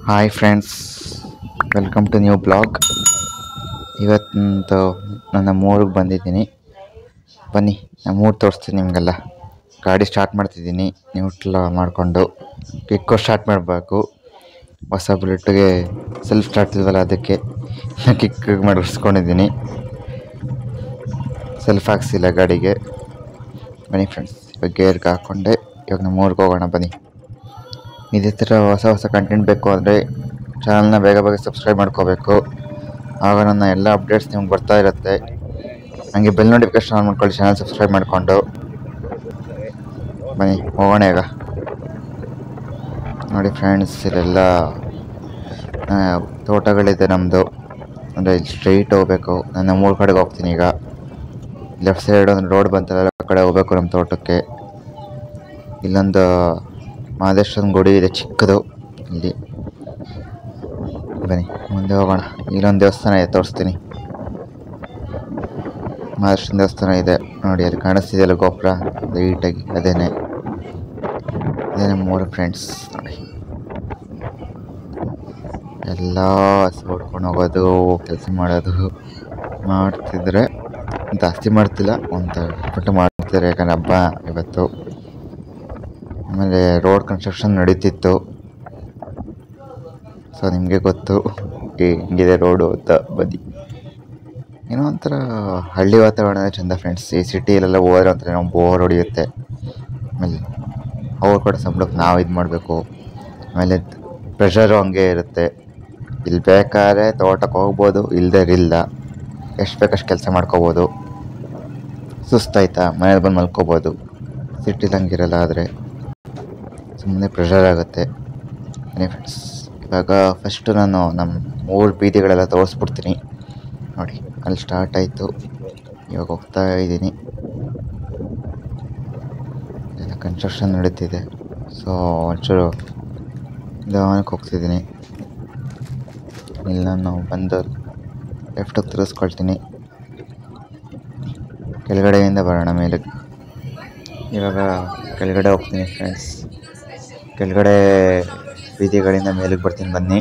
Hi friends, welcome to new blog. ಇವತ್ತು ನನ್ನ ಮೂರಿಗೆ ಬಂದಿದ್ದೀನಿ. ಬನ್ನಿ, ನಾನು ತೋರಿಸ್ತೀನಿ ನಿಮಗೆಲ್ಲ. ಗಾಡಿ ಸ್ಟಾರ್ಟ್ ಮಾಡ್ತಿದ್ದೀನಿ, ನ್ಯೂಟ್ರಲ್ ಮಾಡಿಕೊಂಡು. ಕಿಕ್ಕು ಸ್ಟಾರ್ಟ್ ಮಾಡಬೇಕು. ಹೊಸ ಬುಲೆಟ್ಗೆ ಸೆಲ್ಫ್ ಸ್ಟಾರ್ಟ್ ಇಲ್ವಲ್ಲ, ಅದಕ್ಕೆ ಕಿಕ್ ಮಾಡಿಸ್ಕೊಂಡಿದ್ದೀನಿ. ಸೆಲ್ಫ್ ಹಾಕ್ಸಿಲ್ಲ ಗಾಡಿಗೆ. ಬನ್ನಿ ಫ್ರೆಂಡ್ಸ್, ಇವಾಗ ಗೇರ್ಗೆ ಹಾಕ್ಕೊಂಡೆ. ಇವಾಗ ನಮ್ಮ ಊರಿಗೆ ಹೋಗೋಣ ಬನ್ನಿ. ಇದೇ ಥರ ಹೊಸ ಕಂಟೆಂಟ್ ಬೇಕು ಅಂದರೆ ಚಾನಲ್ನ ಬೇಗ ಸಬ್ಸ್ಕ್ರೈಬ್ ಮಾಡ್ಕೋಬೇಕು. ಆಗ ನನ್ನ ಎಲ್ಲ ಅಪ್ಡೇಟ್ಸ್ ನಿಮ್ಗೆ ಬರ್ತಾ ಇರುತ್ತೆ. ನನಗೆ ಬೆಲ್ ನೋಟಿಫಿಕೇಶನ್ ಆನ್ ಮಾಡ್ಕೊಳ್ಳಿ, ಚಾನಲ್ ಸಬ್ಸ್ಕ್ರೈಬ್ ಮಾಡಿಕೊಂಡು. ಬನ್ನಿ ಹೋಗೋಣ ಈಗ. ನೋಡಿ ಫ್ರೆಂಡ್ಸ್, ಇಲ್ಲೆಲ್ಲ ತೋಟಗಳಿದೆ ನಮ್ಮದು. ಅಂದರೆ ಇಲ್ಲಿ ಸ್ಟ್ರೈಟ್ ಹೋಗಬೇಕು. ನಾನು ನಮ್ಮ ಊರ ಕಡೆಗೆ ಹೋಗ್ತೀನಿ ಈಗ. ಲೆಫ್ಟ್ ಸೈಡ್ ಒಂದು ರೋಡ್ ಬಂತಲ್ಲ, ಆ ಕಡೆ ಹೋಗ್ಬೇಕು ನಮ್ಮ ತೋಟಕ್ಕೆ. ಇಲ್ಲೊಂದು ಮಹದೇಶ್ವರನ ಗುಡಿ ಇದೆ ಚಿಕ್ಕದು ಇಲ್ಲಿ. ಬನ್ನಿ ಮುಂದೆ ಹೋಗೋಣ. ಇಲ್ಲೊಂದು ದೇವಸ್ಥಾನ ಇದೆ, ತೋರಿಸ್ತೀನಿ. ಮಹದೇಶ್ವರನ ದೇವಸ್ಥಾನ ಇದೆ ನೋಡಿ, ಅಲ್ಲಿ ಕಾಣಿಸ್ತಿದೆಯಲ್ಲ ಗೋಪುರ ಲೈಟಾಗಿ, ಅದೇನೆ ಮೂರು ಫ್ರೆಂಡ್ಸ್. ನೋಡಿ ಎಲ್ಲ ಹಸು ಹೊಡ್ಕೊಂಡು ಹೋಗೋದು, ಕೆಲಸ ಮಾಡೋದು ಮಾಡ್ತಿದ್ರೆ. ಜಾಸ್ತಿ ಮಾಡ್ತಿಲ್ಲ, ಒಂದು ಪುಟ್ಟ ಮಾಡ್ತಿದ್ದಾರೆ, ಯಾಕಂದ್ರೆ ಹಬ್ಬ ಇವತ್ತು. ಆಮೇಲೆ ರೋಡ್ ಕನ್ಸ್ಟ್ರಕ್ಷನ್ ನಡೀತಿತ್ತು. ಸೊ ನಿಮಗೆ ಗೊತ್ತು ಹಿಂಗಿದೆ ರೋಡು ಅಂತ. ಬದಿ ಏನೋ ಒಂಥರ ಹಳ್ಳಿ ವಾತಾವರಣ ಚೆಂದ ಫ್ರೆಂಡ್ಸ್. ಈ ಸಿಟಿಯಲ್ಲೆಲ್ಲ ಹೋದ್ರೆ ಒಂಥರ ನಾವು ಬೋರ್ ಹೊಡೆಯುತ್ತೆ. ಆಮೇಲೆ ಅವ್ರು ಕೂಡ ಸಂಬಳಕ್ಕೆ ನಾವು ಇದು ಮಾಡಬೇಕು. ಆಮೇಲೆ ಪ್ರೆಷರು ಹಂಗೆ ಇರುತ್ತೆ. ಇಲ್ಲಿ ಬೇಕಾದ್ರೆ ತೋಟಕ್ಕೆ ಹೋಗ್ಬೋದು, ಇಲ್ಲ ಎಷ್ಟು ಬೇಕಷ್ಟು ಕೆಲಸ ಮಾಡ್ಕೋಬೋದು. ಸುಸ್ತಾಯ್ತಾ ಮನೇಲಿ ಬಂದು ಮಲ್ಕೋಬೋದು. ಸಿಟಿಲಿ ಹಂಗಿರಲ್ಲ, ಆದರೆ ಸುಮ್ಮನೆ ಪ್ರೆಷರ್ ಆಗುತ್ತೆ. ಬನ್ನಿ ಫ್ರೆಂಡ್ಸ್, ಇವಾಗ ಫಸ್ಟು ನಾನು ನಮ್ಮ ಊರು ಬೀದಿಗಳೆಲ್ಲ ತೋರಿಸ್ಬಿಡ್ತೀನಿ. ನೋಡಿ ಅಲ್ಲಿ ಸ್ಟಾರ್ಟ್ ಆಯಿತು, ಇವಾಗ ಹೋಗ್ತಾ ಇದ್ದೀನಿ. ಎಲ್ಲ ಕನ್ಸ್ಟ್ರಕ್ಷನ್ ನಡೀತಿದೆ. ಸೊ ಒಂಚೂರು ನಿಧಾನಕ್ಕೆ ಹೋಗ್ತಿದ್ದೀನಿ. ಇಲ್ಲಿ ನಾನು ಬಂದು ಲೆಫ್ಟಿಗೆ ತಿರುಗಿಸ್ಕೊಳ್ತೀನಿ. ಕೆಳಗಡೆಯಿಂದ ಬರೋಣ ಮೇಲೆ. ಇವಾಗ ಕೆಳಗಡೆ ಹೋಗ್ತೀನಿ ಫ್ರೆಂಡ್ಸ್. ಕೆಳಗಡೆ ಬೀದಿಗಳಿಂದ ಮೇಲಕ್ಕೆ ಬರ್ತೀನಿ ಬನ್ನಿ.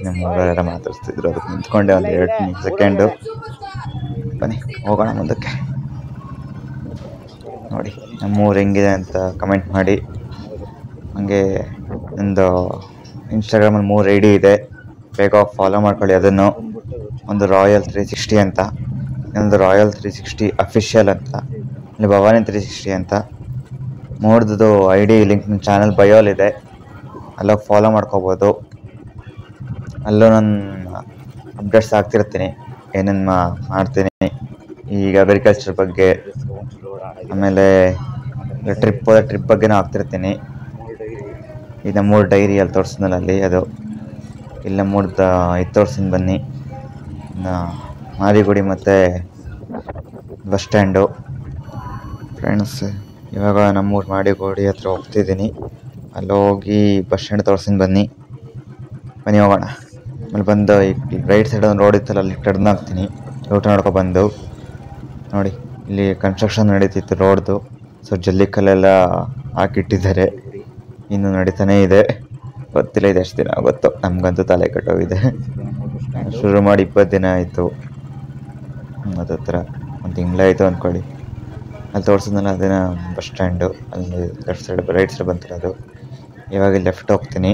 ನಮ್ಮ ಊರಲ್ಲೆಲ್ಲ ಮಾತಾಡ್ತಿದ್ರು, ಅದಕ್ಕೆ ನಿಂತ್ಕೊಂಡೆ ಒಂದು 2 ಸೆಕೆಂಡು. ಬನ್ನಿ ಹೋಗೋಣ ಮುಂದಕ್ಕೆ. ನೋಡಿ ನಮ್ಮೂರು ಹೆಂಗಿದೆ ಅಂತ ಕಮೆಂಟ್ ಮಾಡಿ. ಹಾಗೆ ಒಂದು ಇನ್ಸ್ಟಾಗ್ರಾಮಲ್ಲಿ 3 ID ಇದೆ, ಬೇಗ ಫಾಲೋ ಮಾಡ್ಕೊಳ್ಳಿ ಅದನ್ನು. ಒಂದು ರಾಯಲ್ 360 ಅಂತ, ಇನ್ನೊಂದು ರಾಯಲ್ 360 ಅಫಿಷಿಯಲ್ ಅಂತ, ಇಲ್ಲಿ ಭವಾನಿ 360 ಅಂತ. 3ದು ID ಲಿಂಕ್ ನನ್ನ ಚಾನಲ್ ಬಯೋಲಿದೆ, ಅಲ್ಲೋಗಿ ಫಾಲೋ ಮಾಡ್ಕೋಬೋದು. ಅಲ್ಲೂ ನಾನು ಅಪ್ಡೇಟ್ಸ್ ಆಗ್ತಿರ್ತೀನಿ, ಏನೇನು ಮಾಡ್ತೀನಿ. ಈಗ ಅಗ್ರಿಕಲ್ಚರ್ ಬಗ್ಗೆ, ಆಮೇಲೆ ಟ್ರಿಪ್ ಬಗ್ಗೆನೂ ಆಗ್ತಿರ್ತೀನಿ. ಈಗ ನಮ್ಮೂರು ಡೈರಿಯಲ್ಲಿ ತೋರಿಸಿದ್ನಲ್ಲ ಅಲ್ಲಿ, ಅದು ಇಲ್ಲಿ ನಮ್ಮೂರ್ದು ಇದು ತೋರಿಸ್ತೀನಿ ಬನ್ನಿ. ಮಾರಿಗುಡಿ ಮತ್ತು ಬಸ್ ಸ್ಟ್ಯಾಂಡು ಫ್ರೆಂಡ್ಸ್. ಇವಾಗ ನಮ್ಮೂರು ಮಾರಿಗುಡಿ ಹತ್ರ ಹೋಗ್ತಿದ್ದೀನಿ. ಅಲ್ಲಿ ಹೋಗಿ ಬಸ್ ಸ್ಟ್ಯಾಂಡ್ ತೋರಿಸ್ತೀನಿ ಬನ್ನಿ ಹೋಗೋಣ. ಆಮೇಲೆ ಬಂದು ಈ ರೈಟ್ ಸೈಡ್ ಒಂದು ರೋಡ್ ಇತ್ತಲ್ಲ, ಅಲ್ಲಿ ಟರ್ನ್ ಹಾಕ್ತೀನಿ. ಊಟ ನೋಡ್ಕೊಬಂದು ನೋಡಿ, ಇಲ್ಲಿ ಕನ್ಸ್ಟ್ರಕ್ಷನ್ ನಡೀತಿತ್ತು ರೋಡ್ದು. ಸೊ ಜಲ್ಲಿಕಲ್ಲೆಲ್ಲ ಹಾಕಿಟ್ಟಿದ್ದಾರೆ, ಇನ್ನೂ ನಡೀತಾನೇ ಇದೆ. ಗೊತ್ತಿಲ್ಲ ಇದು ಎಷ್ಟು ದಿನ ಗೊತ್ತು, ನಮಗಂತೂ ತಲೆ ಕೆಟ್ಟೋಗಿದೆ. ಶುರು ಮಾಡಿ 20 ದಿನ ಆಯಿತು, ಅದು ಹತ್ರ 1 ತಿಂಗಳಾಯಿತು ಅಂದ್ಕೊಳ್ಳಿ. ಅಲ್ಲಿ ತೋರಿಸಿದ್ನಲ್ಲ ಅದೇನ ಬಸ್ ಸ್ಟ್ಯಾಂಡು, ಅಲ್ಲಿ ಲೆಫ್ಟ್ ಸೈಡ್ ರೈಟ್ ಸೈಡ್ ಬಂತಿಲ್ಲ ಅದು. ಇವಾಗ ಲೆಫ್ಟ್ ಹೋಗ್ತೀನಿ.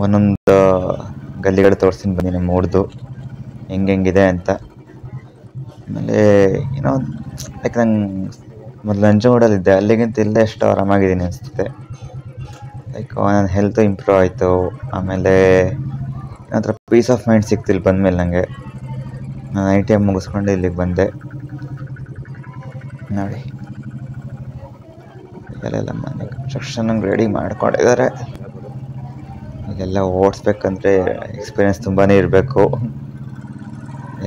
ಒಂದೊಂದು ಗಲ್ಲಿಗಳು ತೋರಿಸ್ತೀನಿ ಬನ್ನಿ ನಮ್ಮ ಊರ್ದು ಹೆಂಗಿದೆ ಅಂತ. ಆಮೇಲೆ ಏನೋ ಲೈಕ್ ನಂಗೆ ಮೊದಲು ನಂಜನಗೂಡಲ್ಲಿದ್ದೆ, ಅಲ್ಲಿಗಿಂತ ಇಲ್ಲದೆ ಎಷ್ಟು ಆರಾಮಾಗಿದ್ದೀನಿ ಅನಿಸುತ್ತೆ. ಲೈಕ್ ನನ್ನ ಹೆಲ್ತು ಇಂಪ್ರೂವ್ ಆಯಿತು. ಆಮೇಲೆ ಏನಂತರ ಪೀಸ್ ಆಫ್ ಮೈಂಡ್ ಸಿಕ್ತಿಲ್ಲ ಬಂದಮೇಲೆ ನನಗೆ. ನಾನು ITM ಮುಗಿಸ್ಕೊಂಡು ಇಲ್ಲಿಗೆ ಬಂದೆ. ನೋಡಿ ಇಲ್ಲೆಲ್ಲ ಮನೆ ಕನ್ಸ್ಟ್ರಕ್ಷನ್ ರೆಡಿ ಮಾಡ್ಕೊಂಡಿದ್ದಾರೆ. ಇಲ್ಲೆಲ್ಲ ಓಡಿಸ್ಬೇಕಂದ್ರೆ ಎಕ್ಸ್ಪೀರಿಯೆನ್ಸ್ ತುಂಬಾ ಇರಬೇಕು.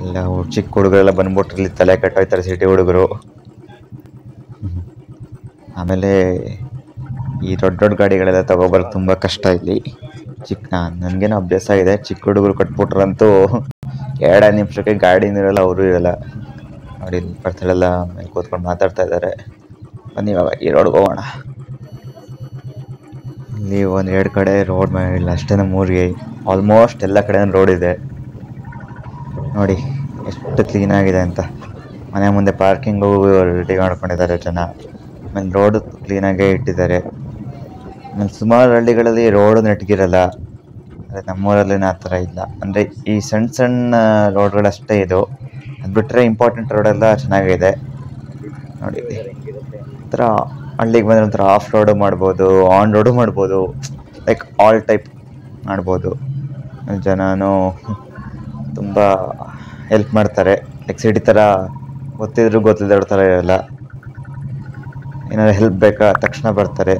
ಎಲ್ಲ ಚಿಕ್ಕ ಹುಡುಗರೆಲ್ಲ ಬಂದ್ಬಿಟ್ರೆ ಇಲ್ಲಿ ತಲೆ ಕೆಟ್ಟೋಯ್ತಾರೆ, ಸಿಟಿ ಹುಡುಗರು. ಆಮೇಲೆ ಈ ದೊಡ್ಡ ಗಾಡಿಗಳೆಲ್ಲ ತಗೋಬರೋದು ತುಂಬ ಕಷ್ಟ ಇಲ್ಲಿ. ನನಗೇನೋ ಅಭ್ಯಾಸ ಇದೆ. ಚಿಕ್ಕ ಹುಡುಗರು ಕಟ್ಬಿಟ್ರಂತೂ 2 ನಿಮಿಷಕ್ಕೆ ಗಾಡಿನೂ ಇರಲ್ಲ, ಅವರು ಇರಲ್ಲ. ನೋಡಿ ಇಲ್ಲಿ ಬರ್ತಳೆಲ್ಲ ಮೇಲೆ ಕೂತ್ಕೊಂಡು ಮಾತಾಡ್ತಾ ಇದ್ದಾರೆ. ಬನ್ನಿ ಇವಾಗ ಈ ರೋಡ್ಗೆ ಹೋಗೋಣ. ಇಲ್ಲಿ ಒಂದೆರಡು ಕಡೆ ರೋಡ್ ಮಾಡಿಲ್ಲ ಅಷ್ಟೇ ನಮ್ಮೂರಿಗೆ. ಆಲ್ಮೋಸ್ಟ್ ಎಲ್ಲ ಕಡೆ ರೋಡ್ ಇದೆ ನೋಡಿ ಎಷ್ಟು ಕ್ಲೀನ್ ಆಗಿದೆ ಅಂತ. ಮನೆ ಮುಂದೆ ಪಾರ್ಕಿಂಗು ರೆಡಿ ಮಾಡ್ಕೊಂಡಿದ್ದಾರೆ ಜನ. ಆಮೇಲೆ ರೋಡ್ ಕ್ಲೀನಾಗೇ ಇಟ್ಟಿದ್ದಾರೆ. ಆಮೇಲೆ ಸುಮಾರು ಹಳ್ಳಿಗಳಲ್ಲಿ ರೋಡು ನೆಟ್ಗಿರಲ್ಲ. ಆದರೆ ನಮ್ಮೂರಲ್ಲಿ ಆ ಥರ ಇಲ್ಲ. ಅಂದರೆ ಈ ಸಣ್ಣ ಸಣ್ಣ ರೋಡ್ಗಳಷ್ಟೇ ಇದು. ಅದು ಬಿಟ್ಟರೆ ಇಂಪಾರ್ಟೆಂಟ್ ರೋಡೆಲ್ಲ ಚೆನ್ನಾಗಿದೆ ನೋಡಿ. ಒಂಥರ ಹಳ್ಳಿಗೆ ಬಂದರೆ ಒಂಥರ ಆಫ್ ರೋಡು ಮಾಡ್ಬೋದು, ಆನ್ ರೋಡು ಮಾಡ್ಬೋದು, ಲೈಕ್ ಆಲ್ ಟೈಪ್ ಮಾಡ್ಬೋದು. ಜನನೂ ತುಂಬ ಹೆಲ್ಪ್ ಮಾಡ್ತಾರೆ. ಲೈಕ್ ಸಿಟಿ ಥರ ಗೊತ್ತಿದ್ರು ಗೊತ್ತಿಲ್ಲದ ಥರ ಇರಲ್ಲ. ಏನಾದ್ರು ಹೆಲ್ಪ್ ಬೇಕಾ ತಕ್ಷಣ ಬರ್ತಾರೆ.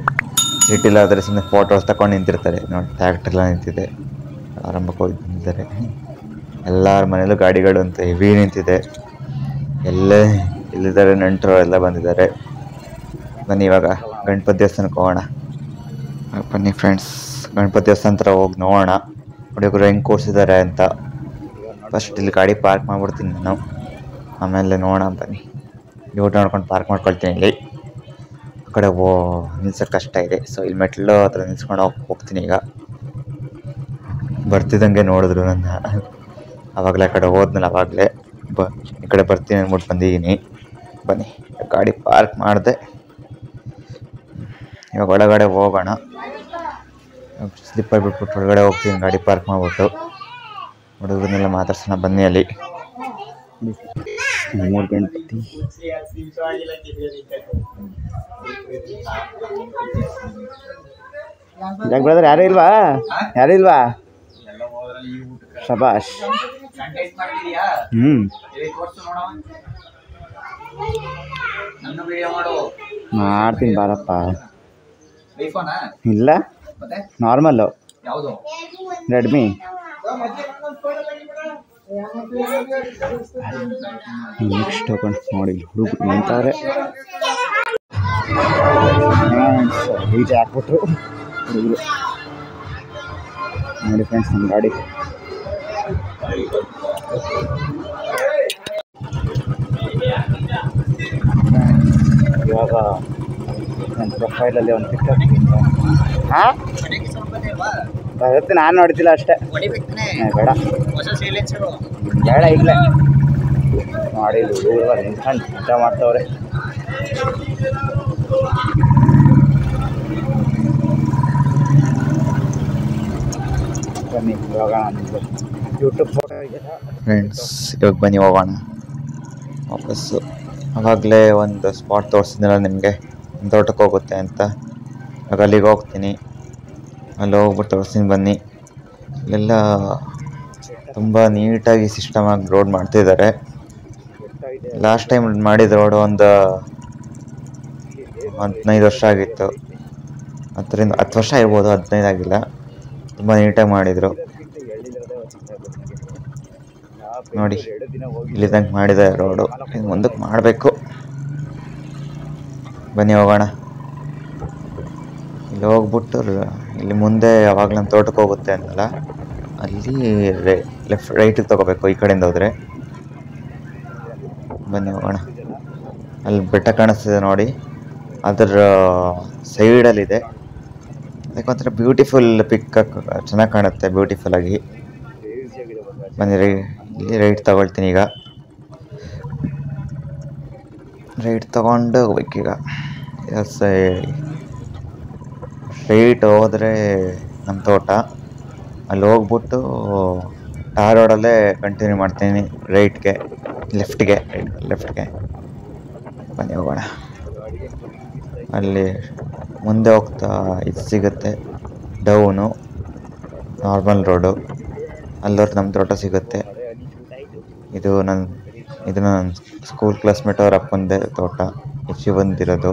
ಸಿಟಿಲಾದರೆ ಸುಮ್ಮನೆ ಫೋಟೋಸ್ ತಗೊಂಡು ನಿಂತಿರ್ತಾರೆ ನೋಡಿ. ಟ್ಯಾಕ್ಟ್ರೆಲ್ಲ ನಿಂತಿದೆ, ಆರಂಭಕ್ಕೆ ಹೋಗಿ ನಿಂತಿದ್ದಾರೆ. ಎಲ್ಲರ ಮನೇಲೂ ಗಾಡಿಗಳು ಅಂತ ಹೆವಿ ನಿಂತಿದೆ. ಎಲ್ಲೇ ಇಲ್ಲಿದ್ದಾರೆ ನೆಂಟರು ಎಲ್ಲ ಬಂದಿದ್ದಾರೆ. ಬನ್ನಿ ಇವಾಗ ಗಣಪತಿ ದೇವಸ್ಥಾನಕ್ಕೆ ಹೋಗೋಣ. ಬನ್ನಿ ಫ್ರೆಂಡ್ಸ್, ಗಣಪತಿ ದೇವಸ್ಥಾನ ಹತ್ರ ಹೋಗಿ ನೋಡೋಣ ಹುಡುಗರು ಹೆಂಗೆ ಕೂರಿಸಿದ್ದಾರೆ ಅಂತ. ಫಸ್ಟ್ ಇಲ್ಲಿ ಗಾಡಿ ಪಾರ್ಕ್ ಮಾಡಿಬಿಡ್ತೀನಿ ನಾನು, ಆಮೇಲೆ ನೋಡೋಣ. ಬನ್ನಿ ಯೂಟ್ ನೋಡ್ಕೊಂಡು ಪಾರ್ಕ್ ಮಾಡ್ಕೊಳ್ತೀನಿ. ಇಲ್ಲಿ ಆ ಕಡೆ ನಿಲ್ಸೋಕ್ಕೆ ಕಷ್ಟ ಇದೆ, ಸೊ ಇಲ್ಲಿ ಮೆಟ್ಲು ಹತ್ರ ನಿಲ್ಸ್ಕೊಂಡು ಹೋಗ್ತೀನಿ. ಈಗ ಬರ್ತಿದ್ದಂಗೆ ನೋಡಿದ್ರು ನನ್ನ, ಆವಾಗಲೇ ಆ ಕಡೆ ಹೋದ್ಮೇಲೆ ಆವಾಗಲೇ ಈ ಕಡೆ ಬರ್ತೀನಿ ಅಂದ್ಬಿಟ್ಟು ಬಂದಿದ್ದೀನಿ. ಬನ್ನಿ ಗಾಡಿ ಪಾರ್ಕ್ ಮಾಡಿದೆ. ಇವಾಗ ಒಳಗಡೆ ಹೋಗೋಣ. ಸ್ಲಿಪ್ಪರ್ ಬಿಟ್ಬಿಟ್ಟು ಒಳಗಡೆ ಹೋಗ್ತೀನಿ ಗಾಡಿ ಪಾರ್ಕ್ ಮಾಡಿಬಿಟ್ಟು. ಹುಡುಗರನ್ನೆಲ್ಲ ಮಾತಾಡ್ಸೋಣ ಬನ್ನಿ. ಅಲ್ಲಿ 3 ಗಣಪತಿ. ಯಾಕೆ ಬ್ರದರ್ ಯಾರೂ ಇಲ್ವಾ? ಶಬಾಷ್. ಮಾಡ್ತೀನಿ ಬಾರಪ್ಪ. ಇಲ್ಲ ನಾರ್ಮಲ್ಲು ರೆಡ್ಮಿ. ನೆಕ್ಸ್ಟ್ ತಗೊಂಡು ನೋಡಿ ಹುಡುಗರು ನಿಂತಾರೆ. ಡಿಜೆ ಹಾಕ್ಬಿಟ್ರು ಹುಡುಗರು ನೋಡಿ. ಫ್ರೆಂಡ್ಸ್ ನಮ್ಮ ಗಾಡಿ ಇವಾಗ ನನ್ನ ಪ್ರೊಫೈಲಲ್ಲಿ ಒಂದು ಪಿಕ್ ಬರುತ್ತೆ. ನಾನು ನೋಡ್ತಿಲ್ಲ ಅಷ್ಟೇ, ಬೇಡ ಬೇಡ ಈಗಲೇ ಮಾಡಿ. ಹುಡುಗರು ನಿಂತ್ಕೊಂಡು ಊಟ ಮಾಡ್ತವ್ರೆ. ಬನ್ನಿ ಇವಾಗ ಯೂಟ್ಯೂಬ್ ಫೋಟೋ ಫ್ರೆಂಡ್ಸ್. ಇವಾಗ ಬನ್ನಿ ಹೋಗೋಣ ವಾಪಸ್ಸು. ಆವಾಗಲೇ ಒಂದು ಸ್ಪಾಟ್ ತೋರಿಸಿದ್ನಲ್ಲ ನಿಮಗೆ, ತೋಟಕ್ಕೆ ಹೋಗುತ್ತೆ ಅಂತ. ಇವಾಗ ಅಲ್ಲಿಗೆ ಹೋಗ್ತೀನಿ. ಅಲ್ಲಿ ಹೋಗ್ಬಿಟ್ಟು ತೋರಿಸ್ತೀನಿ ಬನ್ನಿ. ಇಲ್ಲೆಲ್ಲ ತುಂಬ ನೀಟಾಗಿ ಸಿಸ್ಟಮಾಗಿ ರೋಡ್ ಮಾಡ್ತಿದ್ದಾರೆ. ಲಾಸ್ಟ್ ಟೈಮ್ ಮಾಡಿದ ರೋಡ್ ಒಂದು 15 ವರ್ಷ ಆಗಿತ್ತು. 10 ವರ್ಷ ಇರ್ಬೋದು, 15 ಆಗಿಲ್ಲ. ತುಂಬ ನೀಟಾಗಿ ಮಾಡಿದರು ನೋಡಿ. ಇಲ್ಲಿ ತನಕ ಮಾಡಿದ ರೋಡು ಮುಂದಕ್ಕೆ ಮಾಡಬೇಕು. ಬನ್ನಿ ಹೋಗೋಣ. ಇಲ್ಲಿ ಹೋಗ್ಬಿಟ್ಟು ಇಲ್ಲಿ ಮುಂದೆ ಯಾವಾಗ ನಮ್ಮ ತೋಟಕ್ಕೆ ಹೋಗುತ್ತೆ ಅಂತಲ್ಲ, ಅಲ್ಲಿ ರೈಟಿಗೆ ತೊಗೋಬೇಕು ಈ ಕಡೆಯಿಂದ ಹೋದರೆ. ಬನ್ನಿ ಹೋಗೋಣ. ಅಲ್ಲಿ ಬೆಟ್ಟ ಕಾಣಿಸ್ತಿದೆ ನೋಡಿ, ಅದರ ಸೈಡಲ್ಲಿದೆ. ಅದಕ್ಕೆ ಒಂಥರ ಬ್ಯೂಟಿಫುಲ್ ಪಿಕ್ ಚೆನ್ನಾಗಿ ಕಾಣುತ್ತೆ, ಬ್ಯೂಟಿಫುಲ್ಲಾಗಿ. ಬನ್ನಿ ಇಲ್ಲಿ ರೈಟ್ ತಗೊಳ್ತೀನಿ. ಈಗ ರೈಟ್ ತಗೊಂಡು ಹೋಗ್ಬೇಕೀಗ. ಸ್ಟ್ರೈಟ್ ಹೋದರೆ ನಮ್ಮ ತೋಟ. ಅಲ್ಲಿ ಹೋಗ್ಬಿಟ್ಟು ಟಾರ್ ರೋಡಲ್ಲೇ ಕಂಟಿನ್ಯೂ ಮಾಡ್ತೀನಿ. ಲೆಫ್ಟ್ಗೆ ಬನ್ನಿ ಹೋಗೋಣ. ಅಲ್ಲಿ ಮುಂದೆ ಹೋಗ್ತಾ ಇದು ಸಿಗುತ್ತೆ, ಡೌನು ನಾರ್ಮಲ್ ರೋಡು. ಅಲ್ಲವ್ರು ನಮ್ಮ ತೋಟ ಸಿಗುತ್ತೆ. ಇದು ನನ್ನ ಸ್ಕೂಲ್ ಕ್ಲಾಸ್ಮೇಟ್ ಅವ್ರ ಅಪ್ಪಂದೇ ತೋಟ, ಹೆಚ್ಚು ಬಂದಿರೋದು.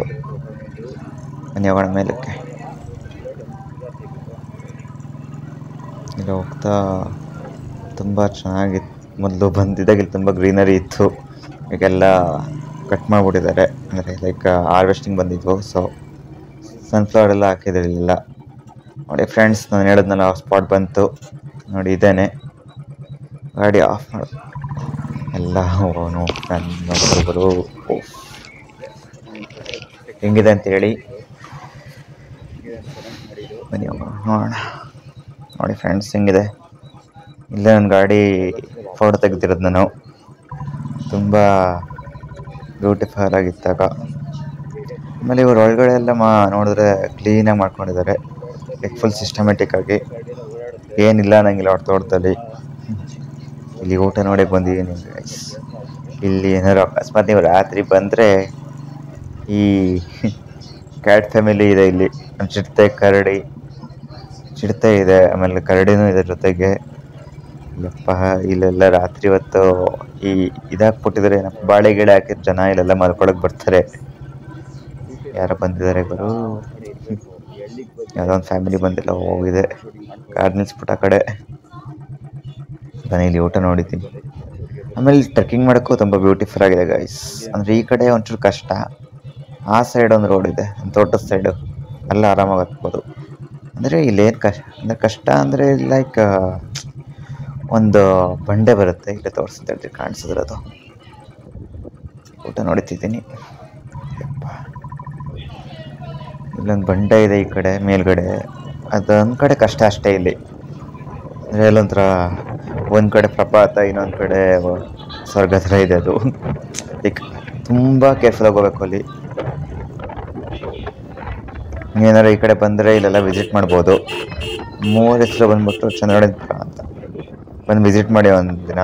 ಬನ್ನಿ ಹೋಗೋಣ ಮೇಲಕ್ಕೆ. ಇಲ್ಲಿ ಹೋಗ್ತಾ ತುಂಬ ಚೆನ್ನಾಗಿತ್ತು. ಮೊದಲು ಬಂದಿದ್ದಾಗ ಇಲ್ಲಿ ತುಂಬ ಗ್ರೀನರಿ ಇತ್ತು, ಈಗೆಲ್ಲ ಕಟ್ ಮಾಡಿಬಿಟ್ಟಿದ್ದಾರೆ. ಅಂದರೆ ಲೈಕ್ ಹಾರ್ವೆಸ್ಟಿಂಗ್ ಬಂದಿದ್ವು, ಸೊ ಸನ್ಫ್ಲವರ್ ಎಲ್ಲ ಹಾಕಿದ್ರಿಲ್ಲ ನೋಡಿ. ಫ್ರೆಂಡ್ಸ್, ನಾನು ಹೇಳಿದ್ನಲ್ಲ ಸ್ಪಾಟ್ ಬಂತು ನೋಡಿ, ಇದೇನೆ. ಗಾಡಿ ಆಫ್ ಮಾಡು ಎಲ್ಲ. ನೋಡ್ಕೊಳ್ಬರು ಹೆಂಗಿದೆ ಅಂತ ಹೇಳಿ. ಬನ್ನಿ ಹೋಗೋಣ ನೋಡೋಣ. ನೋಡಿ ಫ್ರೆಂಡ್ಸ್ ಹೆಂಗಿದೆ, ಇಲ್ಲೇ ನನ್ನ ಗಾಡಿ ಫೋಟೋ ತೆಗೆದಿರೋದು ನಾನು. ತುಂಬ ಬ್ಯೂಟಿಫುಲ್ ಆಗಿತ್ತಾಗ. ಆಮೇಲೆ ಇವರು ಒಳಗಡೆ ಎಲ್ಲ ನೋಡಿದ್ರೆ ಕ್ಲೀನಾಗಿ ಮಾಡ್ಕೊಂಡಿದ್ದಾರೆ, ಲೈಕ್ ಫುಲ್ ಸಿಸ್ಟಮೆಟಿಕ್ ಆಗಿ, ಏನಿಲ್ಲ ಅನ್ನಂಗಿಲ್ಲ ಅವ್ರ ತೋಟದಲ್ಲಿ. ಇಲ್ಲಿ ಊಟ ನೋಡಿ ಬಂದಿದ್ದೀನಿ ಗೈಸ್. ಇಲ್ಲಿ ಏನಾದ್ರು ಅಕಸ್ಮಾತ್ ನೀವು ರಾತ್ರಿ ಬಂದರೆ ಈ ಕ್ಯಾಟ್ ಫ್ಯಾಮಿಲಿ ಇದೆ ಇಲ್ಲಿ. ಚಿರತೆ ಇದೆ, ಆಮೇಲೆ ಕರಡಿನೂ ಇದೆ ಜೊತೆಗೆ. ಯಪ್ಪ, ಇಲ್ಲೆಲ್ಲ ರಾತ್ರಿ ಹೊತ್ತು ಈ ಇದಾಕ್ಬಿಟ್ಟಿದ್ದಾರೆ, ಬಾಳೆ ಗಿಡ ಹಾಕಿದ ಜನ ಇಲ್ಲೆಲ್ಲ ಮಲ್ಕೊಳಕ್ ಬರ್ತಾರೆ. ಯಾರೋ ಬಂದಿದ್ದಾರೆ ಗುರು, ಯಾವುದೋ ಒಂದು ಫ್ಯಾಮಿಲಿ ಬಂದಿಲ್ಲ ಹೋಗಿದೆ, ಕಾರ್ ನಿಲ್ಸ್ಬಿಟ್ಟು ಆ ಕಡೆ. ನಾನು ಇಲ್ಲಿ ಊಟ ನೋಡಿದ್ದೀನಿ. ಆಮೇಲೆ ಟ್ರೆಕ್ಕಿಂಗ್ ಮಾಡೋಕ್ಕೂ ತುಂಬ ಬ್ಯೂಟಿಫುಲ್ ಆಗಿದೆ ಗೈಸ್. ಅಂದರೆ ಈ ಕಡೆ ಒಂಚೂರು ಕಷ್ಟ, ಆ ಸೈಡ್ ಒಂದು ರೋಡ್ ಇದೆ ತೋಟದ ಸೈಡು, ಎಲ್ಲ ಆರಾಮಾಗಿ ಹತ್ಬೋದು. ಅಂದರೆ ಇಲ್ಲೇನು ಕಷ್ಟ ಅಂದರೆ ಲೈಕ್ ಒಂದು ಬಂಡೆ ಬರುತ್ತೆ, ಇಲ್ಲೇ ತೋರಿಸ್ತಾ ಕಾಣಿಸಿದ್ರೆ ಅದು. ಊಟ ನೋಡ್ತಿದ್ದೀನಿ. ಇಲ್ಲೊಂದು ಬಂಡೆ ಇದೆ ಈ ಕಡೆ ಮೇಲ್ಗಡೆ, ಅದೊಂದು ಕಡೆ ಕಷ್ಟ ಅಷ್ಟೇ. ಇಲ್ಲಿ ಅಂದರೆ ಅಲ್ಲೊಂಥರ ಒಂದು ಕಡೆ ಪ್ರಪಾತ, ಇನ್ನೊಂದು ಕಡೆ ಸ್ವರ್ಗ ಥರ ಇದೆ ಅದು. ಲೈಕ್ ತುಂಬ ಕೇರ್ಫುಲ್ಲಾಗಿ ಹೋಗ್ಬೇಕು ಅಲ್ಲಿ. ಏನಾರು ಈ ಕಡೆ ಬಂದರೆ ಇಲ್ಲೆಲ್ಲ ವಿಸಿಟ್ ಮಾಡ್ಬೋದು. 3 ಹೆಸರು ಬಂದ್ಬಿಟ್ಟು ಚಂದ್ರವಳ್ಳಿಪುರ ಅಂತ, ಬಂದು ವಿಸಿಟ್ ಮಾಡಿ ಒಂದು ದಿನ.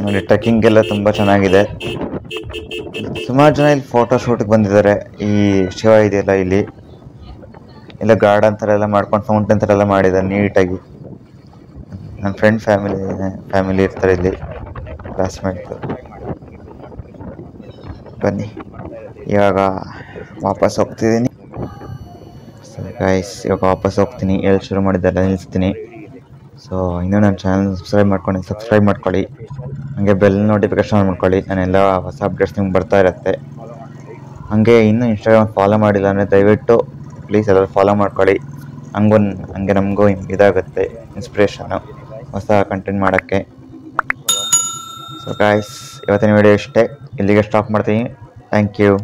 ನೋಡಿ ಟ್ರೆಕ್ಕಿಂಗ್ ಎಲ್ಲ ತುಂಬ ಚೆನ್ನಾಗಿದೆ. ಸುಮಾರು ಜನ ಇಲ್ಲಿ ಫೋಟೋ ಶೂಟಿಗೆ ಬಂದಿದ್ದಾರೆ. ಈ ಶಿವ ಇದೆಯಲ್ಲ ಇಲ್ಲಿ ಎಲ್ಲ ಗಾರ್ಡನ್ ಥರ ಎಲ್ಲ ಮಾಡ್ಕೊಂಡು, ಫೌಂಟೇನ್ ಥರ ಎಲ್ಲ ಮಾಡಿದ್ದಾರೆ ನೀಟಾಗಿ. ನನ್ನ ಫ್ರೆಂಡ್ ಫ್ಯಾಮಿಲಿ ಇರ್ತಾರೆ ಇಲ್ಲಿ, ಕ್ಲಾಸ್ಮೇಟ್ಸ್. ಬನ್ನಿ ಇವಾಗ ವಾಪಸ್ ಹೋಗ್ತಿದ್ದೀನಿ. ಸರಿ ಗೈಸ್, ಇವಾಗ ವಾಪಸ್ ಹೋಗ್ತೀನಿ. ಎಲ್ಲಿ ಶುರು ಮಾಡಿದ್ದೆಲ್ಲ ನಿಲ್ಲಿಸ್ತೀನಿ. ಸೊ ಇನ್ನೂ ನನ್ನ ಚಾನಲ್ ಸಬ್ಸ್ಕ್ರೈಬ್ ಮಾಡ್ಕೊಳ್ಳಿ, ಹಾಗೆ ಬೆಲ್ ನೋಟಿಫಿಕೇಶನ್ ಮಾಡ್ಕೊಳ್ಳಿ. ನಾನೆಲ್ಲ ಹೊಸ ಅಪ್ಡೇಟ್ಸ್ ನಿಮ್ಗೆ ಬರ್ತಾ ಇರುತ್ತೆ. ಹಾಗೆ ಇನ್ನೂ ಇನ್ಸ್ಟಾಗ್ರಾಮ್ ಫಾಲೋ ಮಾಡಿಲ್ಲ ಅಂದರೆ ದಯವಿಟ್ಟು ಪ್ಲೀಸ್ ಎಲ್ಲರೂ ಫಾಲೋ ಮಾಡ್ಕೊಳ್ಳಿ. ಹಂಗೆ ನಮಗೂ ಇದಾಗುತ್ತೆ ಇನ್ಸ್ಪಿರೇಷನು ಹೊಸ ಕಂಟೆಂಟ್ ಮಾಡೋಕ್ಕೆ. ಸೊ ಗಾಯ್ಸ್, ಇವತ್ತಿನ ವಿಡಿಯೋ ಇಷ್ಟೇ, ಇಲ್ಲಿಗೆ ಸ್ಟಾಪ್ ಮಾಡ್ತೀನಿ. Thank you.